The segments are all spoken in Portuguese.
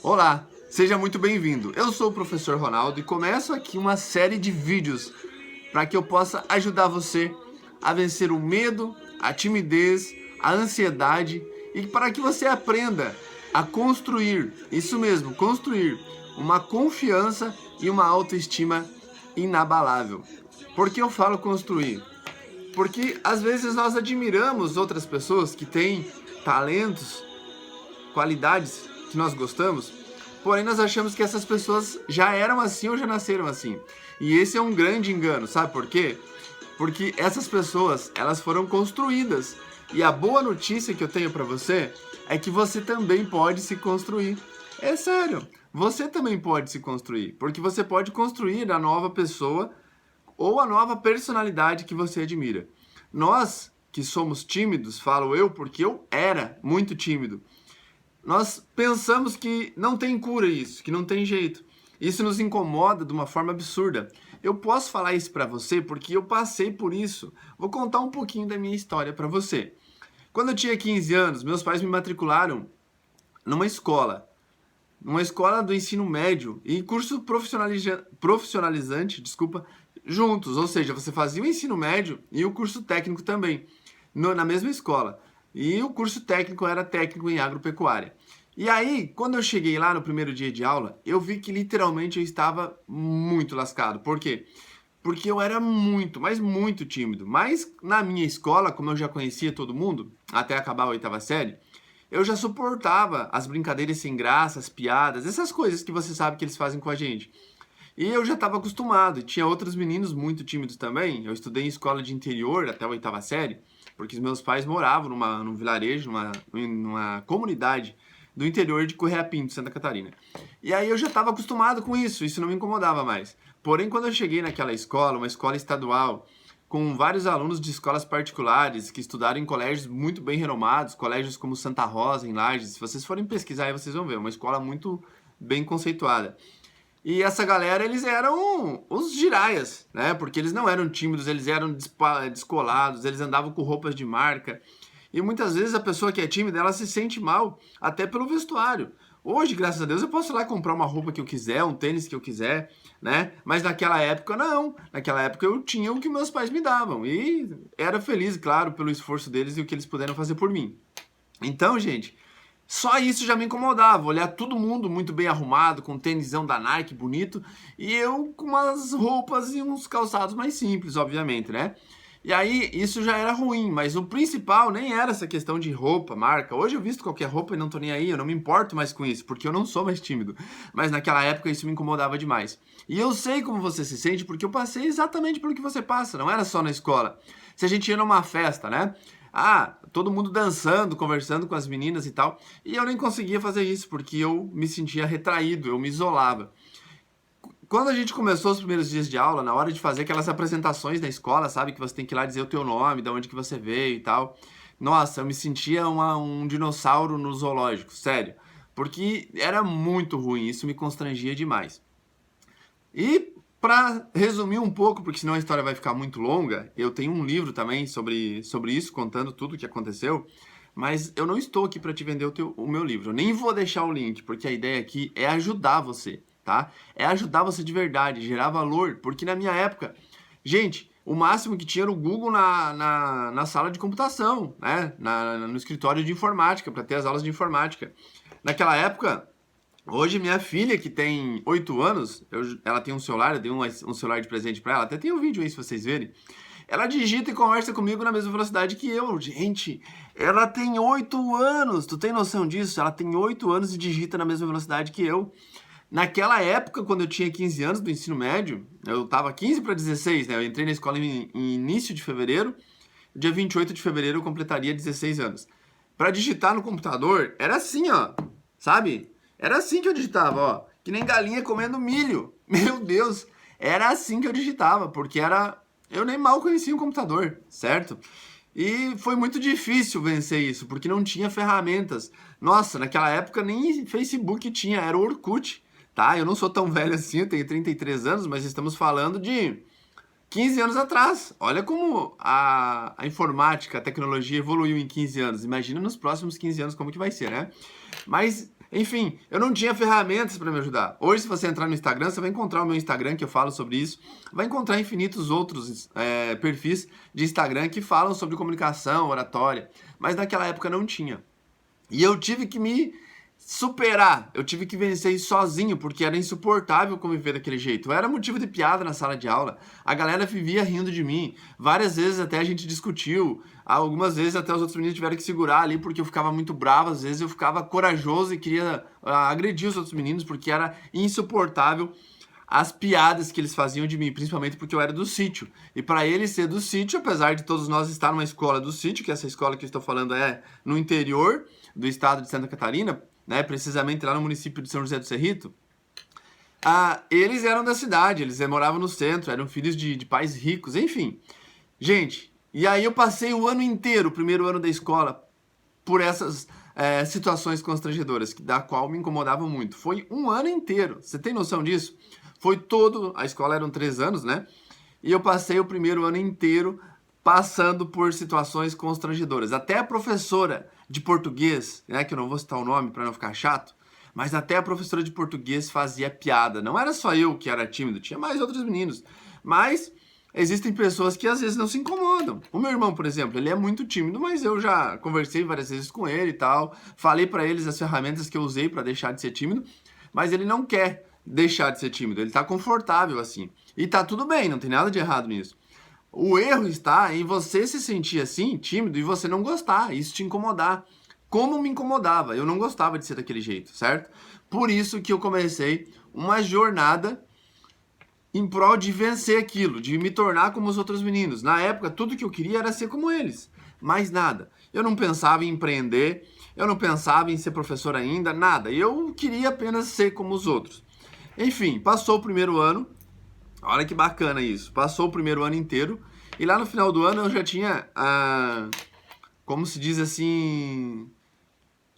Olá, seja muito bem-vindo. Eu sou o professor Ronaldo e começo aqui uma série de vídeos para que eu possa ajudar você a vencer o medo, a timidez, a ansiedade e para que você aprenda a construir, isso mesmo, construir uma confiança e uma autoestima inabalável. Por que eu falo construir? Porque às vezes nós admiramos outras pessoas que têm talentos, qualidades que nós gostamos, porém nós achamos que essas pessoas já eram assim ou já nasceram assim. E esse é um grande engano, sabe por quê? Porque essas pessoas, elas foram construídas. E a boa notícia que eu tenho para você é que você também pode se construir. É sério, você também pode se construir, porque você pode construir a nova pessoa ou a nova personalidade que você admira. Nós que somos tímidos, falo eu porque eu era muito tímido, nós pensamos que não tem cura isso, que não tem jeito. Isso nos incomoda de uma forma absurda. Eu posso falar isso para você porque eu passei por isso. Vou contar um pouquinho da minha história para você. Quando eu tinha 15 anos, meus pais me matricularam numa escola do ensino médio e curso profissionalizante, juntos. Ou seja, você fazia o ensino médio e o curso técnico também, na mesma escola. E o curso técnico era técnico em agropecuária. E aí, quando eu cheguei lá no primeiro dia de aula, eu vi que literalmente eu estava muito lascado. Por quê? Porque eu era muito, mas muito tímido. Mas na minha escola, como eu já conhecia todo mundo, até acabar a oitava série, eu já suportava as brincadeiras sem graça, as piadas, essas coisas que você sabe que eles fazem com a gente. E eu já estava acostumado. E tinha outros meninos muito tímidos também. Eu estudei em escola de interior até a oitava série, porque os meus pais moravam num vilarejo, numa comunidade do interior de Correia Pinto, Santa Catarina. E aí eu já estava acostumado com isso não me incomodava mais. Porém, quando eu cheguei naquela escola, uma escola estadual, com vários alunos de escolas particulares que estudaram em colégios muito bem renomados, colégios como Santa Rosa, em Lages, se vocês forem pesquisar aí vocês vão ver, uma escola muito bem conceituada. E essa galera, eles eram os giraias, né? Porque eles não eram tímidos, eles eram descolados, eles andavam com roupas de marca. E muitas vezes a pessoa que é tímida, ela se sente mal até pelo vestuário. Hoje, graças a Deus, eu posso ir lá comprar uma roupa que eu quiser, um tênis que eu quiser, né? Mas naquela época, não. Naquela época eu tinha o que meus pais me davam. E era feliz, claro, pelo esforço deles e o que eles puderam fazer por mim. Então, gente, só isso já me incomodava, olhar todo mundo muito bem arrumado, com um tênisão da Nike bonito, e eu com umas roupas e uns calçados mais simples, obviamente, né? E aí, isso já era ruim, mas o principal nem era essa questão de roupa, marca. Hoje eu visto qualquer roupa e não tô nem aí, eu não me importo mais com isso, porque eu não sou mais tímido. Mas naquela época isso me incomodava demais. E eu sei como você se sente, porque eu passei exatamente pelo que você passa, não era só na escola. Se a gente ia numa festa, né? Ah, todo mundo dançando, conversando com as meninas e tal. E eu nem conseguia fazer isso, porque eu me sentia retraído, eu me isolava. Quando a gente começou os primeiros dias de aula, na hora de fazer aquelas apresentações na escola, sabe? Que você tem que ir lá dizer o teu nome, de onde que você veio e tal. Nossa, eu me sentia um dinossauro no zoológico, sério. Porque era muito ruim, isso me constrangia demais. E para resumir um pouco, porque senão a história vai ficar muito longa, eu tenho um livro também sobre isso, contando tudo o que aconteceu, mas eu não estou aqui para te vender o meu livro. Eu nem vou deixar o link, porque a ideia aqui é ajudar você, tá? É ajudar você de verdade, gerar valor, porque na minha época, gente, o máximo que tinha era o Google na sala de computação, né? No escritório de informática, para ter as aulas de informática. Naquela época, hoje minha filha, que tem 8 anos, ela tem um celular, eu dei um celular de presente pra ela, até tem um vídeo aí se vocês verem. Ela digita e conversa comigo na mesma velocidade que eu. Gente, ela tem 8 anos, tu tem noção disso? Ela tem 8 anos e digita na mesma velocidade que eu. Naquela época, quando eu tinha 15 anos do ensino médio, eu tava 15 para 16, né? Eu entrei na escola em início de fevereiro, dia 28 de fevereiro eu completaria 16 anos. Para digitar no computador, era assim, ó, sabe? Era assim que eu digitava, ó. Que nem galinha comendo milho. Meu Deus. Era assim que eu digitava, porque era... Eu nem mal conhecia o computador, certo? E foi muito difícil vencer isso, porque não tinha ferramentas. Nossa, naquela época nem Facebook tinha, era o Orkut, tá? Eu não sou tão velho assim, eu tenho 33 anos, mas estamos falando de 15 anos atrás. Olha como a informática, a tecnologia evoluiu em 15 anos. Imagina nos próximos 15 anos como que vai ser, né? Mas Enfim, eu não tinha ferramentas para me ajudar. Hoje, se você entrar no Instagram, você vai encontrar o meu Instagram, que eu falo sobre isso. Vai encontrar infinitos outros perfis de Instagram que falam sobre comunicação, oratória. Mas naquela época não tinha. E eu tive que me superar, eu tive que vencer isso sozinho, porque era insuportável conviver daquele jeito. Eu era motivo de piada na sala de aula, a galera vivia rindo de mim, várias vezes até a gente discutiu, algumas vezes até os outros meninos tiveram que segurar ali, porque eu ficava muito bravo, às vezes eu ficava corajoso e queria agredir os outros meninos, porque era insuportável as piadas que eles faziam de mim, principalmente porque eu era do sítio. E para ele ser do sítio, apesar de todos nós estar numa escola do sítio, que essa escola que eu estou falando é no interior do estado de Santa Catarina, né, precisamente lá no município de São José do Cerrito, eles eram da cidade, eles moravam no centro, eram filhos de pais ricos, enfim. Gente, e aí eu passei o ano inteiro, o primeiro ano da escola, por essas situações constrangedoras, da qual me incomodavam muito. Foi um ano inteiro, você tem noção disso? Foi todo, a escola eram 3 anos, né? E eu passei o primeiro ano inteiro passando por situações constrangedoras. Até a professora de português, né, que eu não vou citar o nome para não ficar chato, mas até a professora de português fazia piada. Não era só eu que era tímido, tinha mais outros meninos. Mas existem pessoas que às vezes não se incomodam. O meu irmão, por exemplo, ele é muito tímido, mas eu já conversei várias vezes com ele e tal. Falei para eles as ferramentas que eu usei para deixar de ser tímido, mas ele não quer deixar de ser tímido. Ele tá confortável assim. E tá tudo bem, não tem nada de errado nisso. O erro está em você se sentir assim, tímido, e você não gostar, isso te incomodar. Como me incomodava, eu não gostava de ser daquele jeito, certo? Por isso que eu comecei uma jornada em prol de vencer aquilo, de me tornar como os outros meninos. Na época, tudo que eu queria era ser como eles, mais nada. Eu não pensava em empreender, eu não pensava em ser professor ainda, nada. Eu queria apenas ser como os outros. Enfim, passou o primeiro ano. Olha que bacana isso. Passou o primeiro ano inteiro e lá no final do ano eu já tinha, como se diz assim,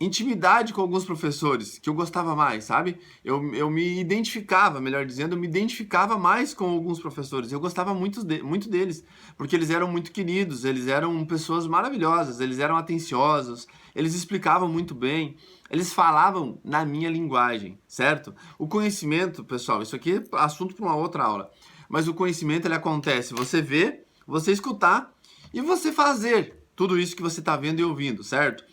intimidade com alguns professores que eu gostava mais, sabe? Eu me identificava, melhor dizendo, eu me identificava mais com alguns professores. Eu gostava muito deles, porque eles eram muito queridos, eles eram pessoas maravilhosas, eles eram atenciosos, eles explicavam muito bem, eles falavam na minha linguagem, certo? O conhecimento, pessoal, isso aqui é assunto para uma outra aula, mas o conhecimento ele acontece, você ver, você escutar e você fazer tudo isso que você está vendo e ouvindo, certo?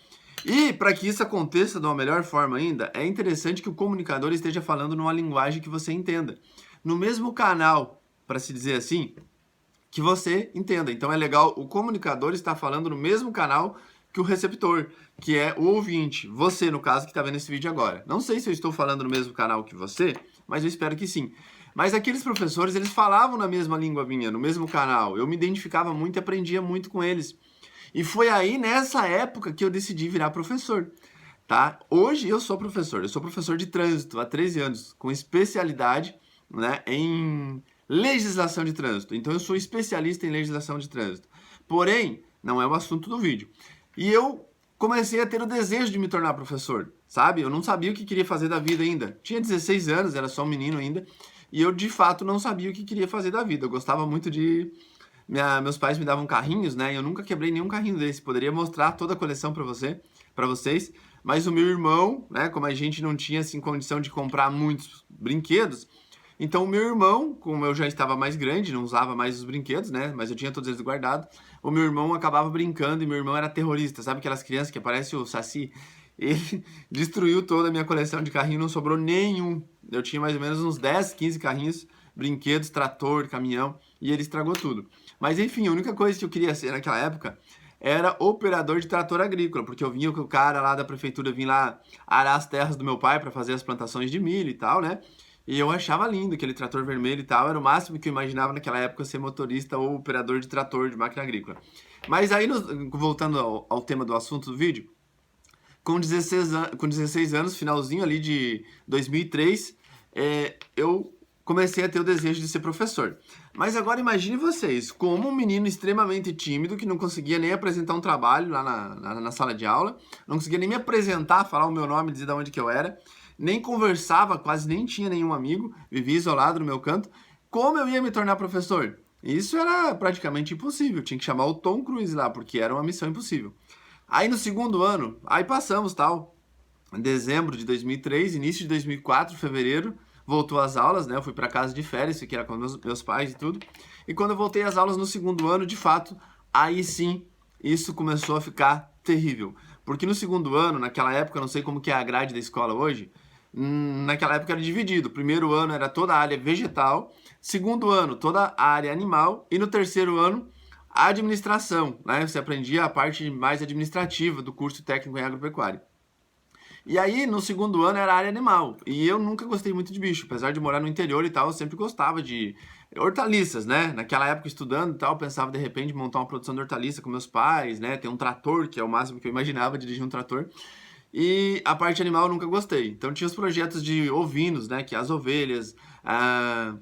E para que isso aconteça de uma melhor forma ainda, é interessante que o comunicador esteja falando numa linguagem que você entenda. No mesmo canal, para se dizer assim, que você entenda. Então é legal o comunicador estar falando no mesmo canal que o receptor, que é o ouvinte. Você, no caso, que está vendo esse vídeo agora. Não sei se eu estou falando no mesmo canal que você, mas eu espero que sim. Mas aqueles professores, eles falavam na mesma língua minha, no mesmo canal. Eu me identificava muito e aprendia muito com eles. E foi aí, nessa época, que eu decidi virar professor, tá? Hoje eu sou professor de trânsito há 13 anos, com especialidade, né, em legislação de trânsito. Então eu sou especialista em legislação de trânsito. Porém, não é o assunto do vídeo. E eu comecei a ter o desejo de me tornar professor, sabe? Eu não sabia o que queria fazer da vida ainda. Tinha 16 anos, era só um menino ainda, e eu de fato não sabia o que queria fazer da vida. Eu gostava muito de... meus pais me davam carrinhos, né? E eu nunca quebrei nenhum carrinho desse. Poderia mostrar toda a coleção para vocês. Mas o meu irmão, né? Como a gente não tinha assim condição de comprar muitos brinquedos, então o meu irmão, como eu já estava mais grande, não usava mais os brinquedos, né? Mas eu tinha todos eles guardados. O meu irmão acabava brincando e meu irmão era terrorista, sabe aquelas crianças que aparecem o Saci? Ele destruiu toda a minha coleção de carrinho, não sobrou nenhum. Eu tinha mais ou menos uns 10, 15 carrinhos, brinquedos, trator, caminhão, e ele estragou tudo. Mas enfim, a única coisa que eu queria ser naquela época era operador de trator agrícola, porque eu vinha com o cara lá da prefeitura, vinha lá arar as terras do meu pai para fazer as plantações de milho e tal, né? E eu achava lindo aquele trator vermelho e tal, era o máximo que eu imaginava naquela época ser motorista ou operador de trator de máquina agrícola. Mas aí, voltando ao tema do assunto do vídeo, com 16 anos, finalzinho ali de 2003, eu comecei a ter o desejo de ser professor. Mas agora imagine vocês, como um menino extremamente tímido, que não conseguia nem apresentar um trabalho lá na sala de aula, não conseguia nem me apresentar, falar o meu nome, dizer de onde que eu era, nem conversava, quase nem tinha nenhum amigo, vivia isolado no meu canto, como eu ia me tornar professor? Isso era praticamente impossível, tinha que chamar o Tom Cruise lá, porque era uma missão impossível. Aí no segundo ano, aí passamos tal, em dezembro de 2003, início de 2004, fevereiro, voltou às aulas, né? Eu fui para casa de férias, fiquei lá com meus pais e tudo. E quando eu voltei às aulas no segundo ano, de fato, aí sim, isso começou a ficar terrível. Porque no segundo ano, naquela época, eu não sei como que é a grade da escola hoje, naquela época era dividido. O primeiro ano era toda a área vegetal, segundo ano toda a área animal e no terceiro ano a administração, né? Você aprendia a parte mais administrativa do curso técnico em agropecuária. E aí, no segundo ano, era área animal. E eu nunca gostei muito de bicho. Apesar de morar no interior e tal, eu sempre gostava de hortaliças, né? Naquela época, estudando e tal, eu pensava, de repente, montar uma produção de hortaliça com meus pais, né? Ter um trator, que é o máximo que eu imaginava, dirigir um trator. E a parte animal eu nunca gostei. Então, tinha os projetos de ovinos, né? Que é as ovelhas, a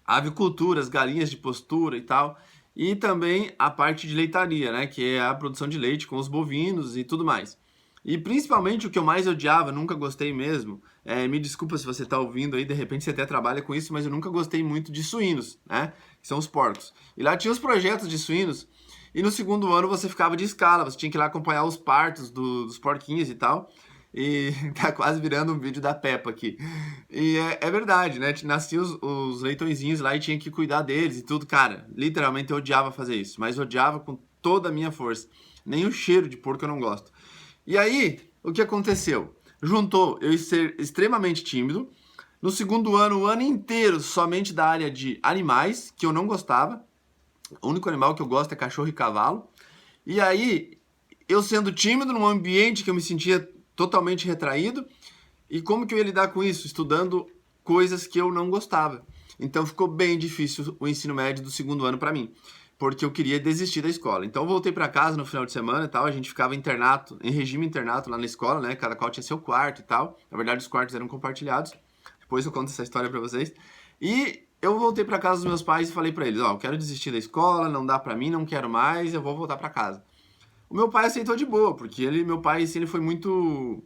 avicultura, as galinhas de postura e tal. E também a parte de leitaria, né? Que é a produção de leite com os bovinos e tudo mais. E principalmente o que eu mais odiava, nunca gostei mesmo, me desculpa se você está ouvindo aí, de repente você até trabalha com isso, mas eu nunca gostei muito de suínos, né? Que são os porcos. E lá tinha os projetos de suínos, e no segundo ano você ficava de escala, você tinha que ir lá acompanhar os partos dos porquinhos e tal. E tá quase virando um vídeo da Peppa aqui. E é verdade, né? Nasciam os leitõezinhos lá e tinha que cuidar deles e tudo. Cara, literalmente eu odiava fazer isso, mas odiava com toda a minha força. Nem o cheiro de porco eu não gosto. E aí, o que aconteceu? Juntou eu ser extremamente tímido, no segundo ano, o ano inteiro, somente da área de animais, que eu não gostava. O único animal que eu gosto é cachorro e cavalo. E aí, eu sendo tímido num ambiente que eu me sentia totalmente retraído, e como que eu ia lidar com isso? Estudando coisas que eu não gostava. Então ficou bem difícil o ensino médio do segundo ano para mim, porque eu queria desistir da escola. Então eu voltei para casa no final de semana e tal, a gente ficava internato, em regime internato lá na escola, né? Cada qual tinha seu quarto e tal. Na verdade os quartos eram compartilhados. Depois eu conto essa história para vocês. E eu voltei para casa dos meus pais e falei para eles, ó, eu quero desistir da escola, não dá para mim, não quero mais, eu vou voltar para casa. O meu pai aceitou de boa, porque meu pai, assim, ele foi muito,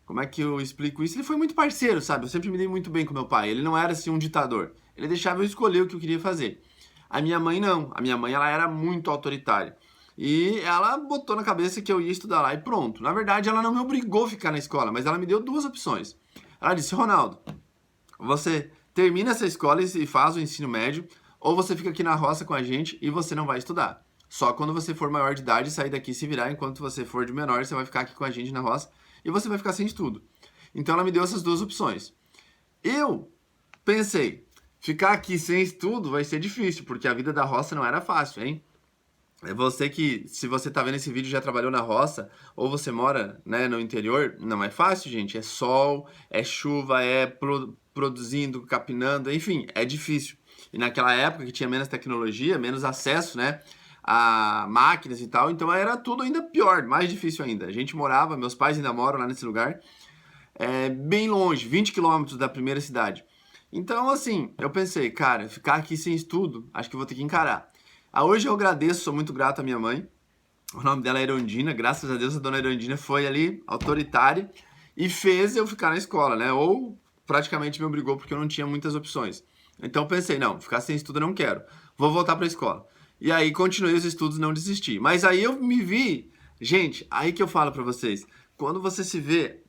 como é que eu explico isso? Ele foi muito parceiro, sabe? Eu sempre me dei muito bem com meu pai. Ele não era assim um ditador. Ele deixava eu escolher o que eu queria fazer. A minha mãe não. A minha mãe ela era muito autoritária. E ela botou na cabeça que eu ia estudar lá e pronto. Na verdade, ela não me obrigou a ficar na escola, mas ela me deu duas opções. Ela disse: Ronaldo, você termina essa escola e faz o ensino médio, ou você fica aqui na roça com a gente e você não vai estudar. Só quando você for maior de idade, sair daqui e se virar, enquanto você for de menor, você vai ficar aqui com a gente na roça e você vai ficar sem estudo. Então ela me deu essas duas opções. Eu pensei, ficar aqui sem estudo vai ser difícil, porque a vida da roça não era fácil, hein? É você que, se você tá vendo esse vídeo, já trabalhou na roça, ou você mora, né, no interior, não é fácil, gente. É sol, é chuva, é produzindo, capinando, enfim, é difícil. E naquela época que tinha menos tecnologia, menos acesso, né, a máquinas e tal, então era tudo ainda pior, mais difícil ainda. A gente morava, meus pais ainda moram lá nesse lugar, bem longe, 20 quilômetros da primeira cidade. Então, assim, eu pensei, cara, ficar aqui sem estudo, acho que eu vou ter que encarar. Hoje eu agradeço, sou muito grato à minha mãe. O nome dela é Erundina, graças a Deus a dona Erundina foi ali, autoritária, e fez eu ficar na escola, né? Ou praticamente me obrigou porque eu não tinha muitas opções. Então eu pensei, não, ficar sem estudo eu não quero, vou voltar para a escola. E aí continuei os estudos, não desisti. Mas aí eu me vi, gente, aí que eu falo para vocês, quando você se vê,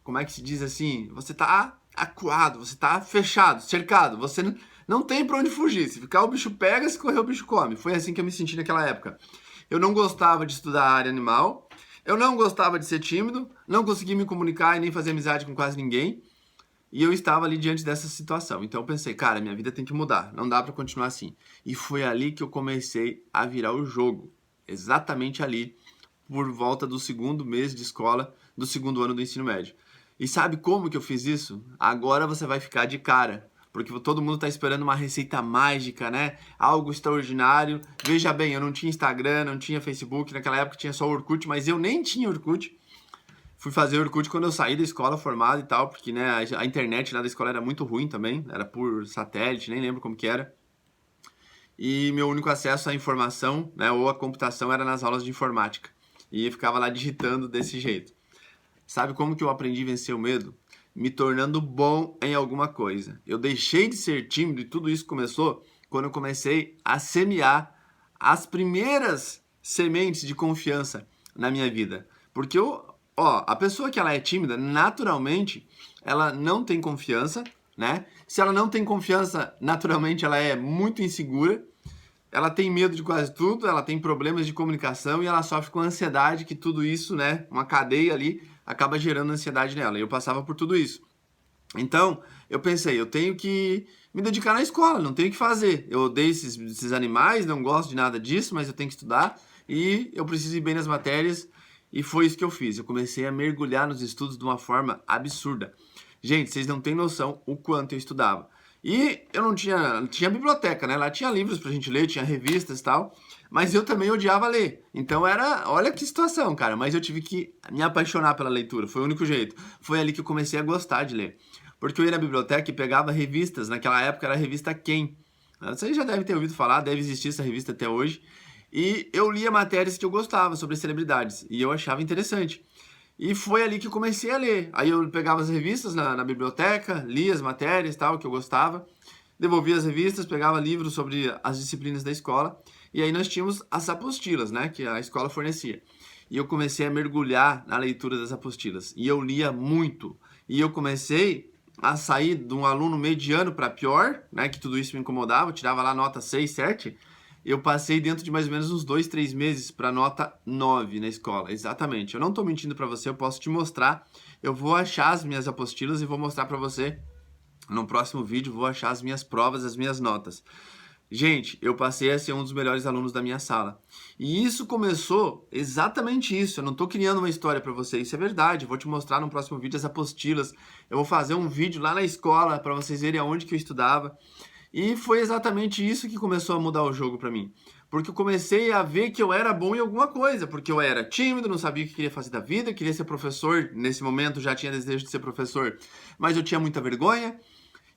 como é que se diz assim, você tá acuado, você tá fechado, cercado, você não tem pra onde fugir. Se ficar o bicho pega, se correr o bicho come. Foi assim que eu me senti naquela época. Eu não gostava de estudar a área animal, eu não gostava de ser tímido, não conseguia me comunicar e nem fazer amizade com quase ninguém. E eu estava ali diante dessa situação. Então eu pensei, cara, minha vida tem que mudar, não dá pra continuar assim. E foi ali que eu comecei a virar o jogo. Exatamente ali, por volta do segundo mês de escola, do segundo ano do ensino médio. E sabe como que eu fiz isso? Agora você vai ficar de cara, porque todo mundo está esperando uma receita mágica, né? Algo extraordinário. Veja bem, eu não tinha Instagram, não tinha Facebook, naquela época tinha só Orkut, mas eu nem tinha Orkut. Fui fazer Orkut quando eu saí da escola formado e tal, porque né, a internet lá da escola era muito ruim também, era por satélite, nem lembro como que era. E meu único acesso à informação, né, ou à computação era nas aulas de informática. E eu ficava lá digitando desse jeito. Sabe como que eu aprendi a vencer o medo? Me tornando bom em alguma coisa. Eu deixei de ser tímido e tudo isso começou quando eu comecei a semear as primeiras sementes de confiança na minha vida. Porque eu, Ó, a pessoa que ela é tímida, naturalmente, ela não tem confiança, né? Se ela não tem confiança, naturalmente ela é muito insegura, ela tem medo de quase tudo, ela tem problemas de comunicação e ela sofre com ansiedade, que tudo isso, né, uma cadeia ali, acaba gerando ansiedade nela. E eu passava por tudo isso. Então, eu pensei, eu tenho que me dedicar na escola, não tenho o que fazer. Eu odeio esses animais, não gosto de nada disso, mas eu tenho que estudar e eu preciso ir bem nas matérias. E foi isso que eu fiz. Eu comecei a mergulhar nos estudos de uma forma absurda. Gente, vocês não têm noção o quanto eu estudava. E eu não tinha biblioteca, né? Lá tinha livros pra gente ler, tinha revistas e tal. Mas eu também odiava ler. Então olha que situação, cara. Mas eu tive que me apaixonar pela leitura. Foi o único jeito. Foi ali que eu comecei a gostar de ler. Porque eu ia na biblioteca e pegava revistas. Naquela época era a revista Quem. Vocês já devem ter ouvido falar, deve existir essa revista até hoje. E eu lia matérias que eu gostava sobre celebridades. E eu achava interessante. E foi ali que eu comecei a ler. Aí eu pegava as revistas na biblioteca, lia as matérias tal, que eu gostava. Devolvia as revistas, pegava livros sobre as disciplinas da escola. E aí nós tínhamos as apostilas, né, que a escola fornecia. E eu comecei a mergulhar na leitura das apostilas. E eu lia muito. E eu comecei a sair de um aluno mediano para pior, né, que tudo isso me incomodava, eu tirava lá nota 6, 7. Eu passei dentro de mais ou menos uns 2, 3 meses para nota 9 na escola, exatamente. Eu não estou mentindo para você, eu posso te mostrar. Eu vou achar as minhas apostilas e vou mostrar para você no próximo vídeo, vou achar as minhas provas, as minhas notas. Gente, eu passei a ser um dos melhores alunos da minha sala. E isso começou exatamente isso. Eu não estou criando uma história para você, isso é verdade. Eu vou te mostrar no próximo vídeo as apostilas. Eu vou fazer um vídeo lá na escola para vocês verem aonde que eu estudava. E foi exatamente isso que começou a mudar o jogo para mim. Porque eu comecei a ver que eu era bom em alguma coisa. Porque eu era tímido, não sabia o que queria fazer da vida, queria ser professor. Nesse momento já tinha desejo de ser professor, mas eu tinha muita vergonha.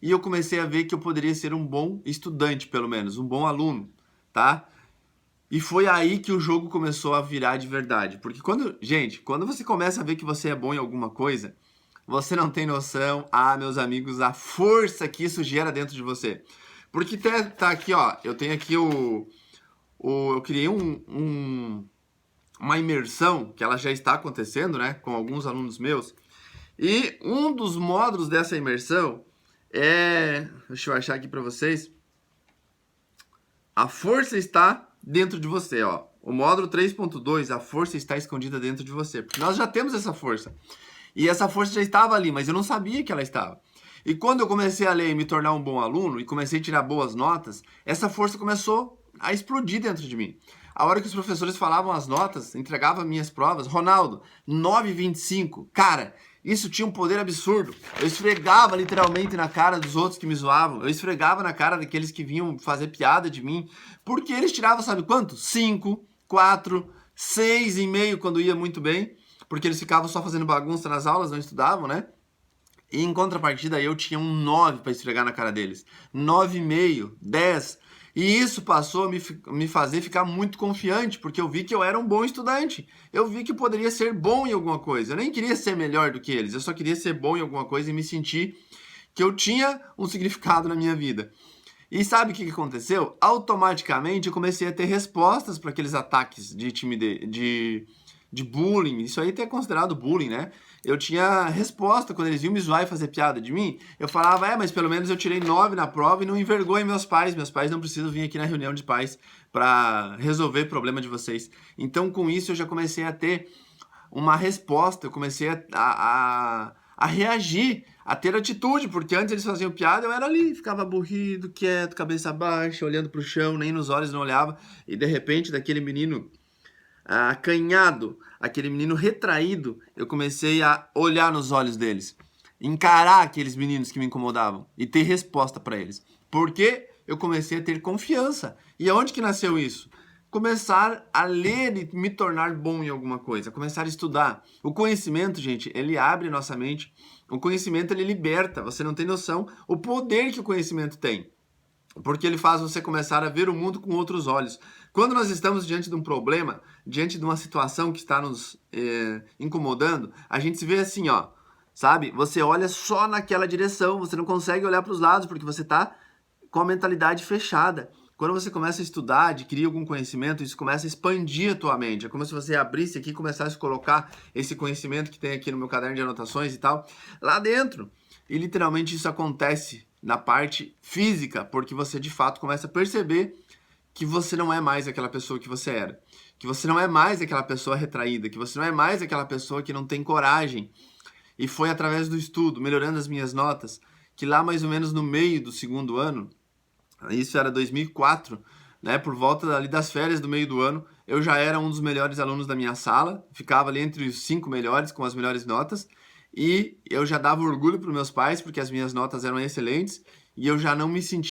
E eu comecei a ver que eu poderia ser um bom estudante, pelo menos, um bom aluno, tá? E foi aí que o jogo começou a virar de verdade. Porque quando você começa a ver que você é bom em alguma coisa, você não tem noção, meus amigos, a força que isso gera dentro de você. Porque tá aqui, ó, eu tenho aqui eu criei uma imersão, que ela já está acontecendo, né, com alguns alunos meus. E um dos módulos dessa imersão deixa eu achar aqui para vocês. A força está dentro de você, ó. O módulo 3.2, a força está escondida dentro de você. Porque nós já temos essa força. E essa força já estava ali, mas eu não sabia que ela estava. E quando eu comecei a ler e me tornar um bom aluno, e comecei a tirar boas notas, essa força começou a explodir dentro de mim. A hora que os professores falavam as notas, entregava minhas provas, Ronaldo, 9,25. Cara, isso tinha um poder absurdo. Eu esfregava literalmente na cara dos outros que me zoavam. Eu esfregava na cara daqueles que vinham fazer piada de mim. Porque eles tiravam, sabe quanto? 5, 4, 6,5 quando ia muito bem. Porque eles ficavam só fazendo bagunça nas aulas, não estudavam, né? E em contrapartida eu tinha um 9 para esfregar na cara deles. 9,5, 10. E isso passou a me fazer ficar muito confiante, porque eu vi que eu era um bom estudante. Eu vi que eu poderia ser bom em alguma coisa. Eu nem queria ser melhor do que eles, eu só queria ser bom em alguma coisa e me sentir que eu tinha um significado na minha vida. E sabe o que aconteceu? Automaticamente eu comecei a ter respostas para aqueles ataques de timidez, de bullying. Isso aí até é considerado bullying, né? Eu tinha resposta quando eles iam me zoar e fazer piada de mim. Eu falava, mas pelo menos eu tirei 9 na prova e não envergonhe meus pais. Meus pais não precisam vir aqui na reunião de pais para resolver o problema de vocês. Então, com isso, eu já comecei a ter uma resposta. Eu comecei a reagir, a ter atitude, porque antes eles faziam piada, eu era ali, ficava aburrido, quieto, cabeça baixa, olhando pro chão, nem nos olhos não olhava. E de repente, daquele menino acanhado, aquele menino retraído, eu comecei a olhar nos olhos deles, encarar aqueles meninos que me incomodavam e ter resposta para eles. Porque eu comecei a ter confiança. E aonde que nasceu isso? Começar a ler e me tornar bom em alguma coisa, começar a estudar. O conhecimento, gente, ele abre nossa mente. O conhecimento, ele liberta. Você não tem noção o poder que o conhecimento tem. Porque ele faz você começar a ver o mundo com outros olhos. Quando nós estamos diante de um problema, diante de uma situação que está nos incomodando, a gente se vê assim, ó, sabe? Você olha só naquela direção, você não consegue olhar para os lados porque você está com a mentalidade fechada. Quando você começa a estudar, adquirir algum conhecimento, isso começa a expandir a tua mente. É como se você abrisse aqui e começasse a colocar esse conhecimento que tem aqui no meu caderno de anotações e tal, lá dentro. E literalmente isso acontece na parte física, porque você de fato começa a perceber que você não é mais aquela pessoa que você era. Que você não é mais aquela pessoa retraída, que você não é mais aquela pessoa que não tem coragem. E foi através do estudo, melhorando as minhas notas, que lá mais ou menos no meio do segundo ano, isso era 2004, né, por volta ali das férias do meio do ano, eu já era um dos melhores alunos da minha sala, ficava ali entre os 5 melhores, com as melhores notas, e eu já dava orgulho para os meus pais, porque as minhas notas eram excelentes, e eu já não me sentia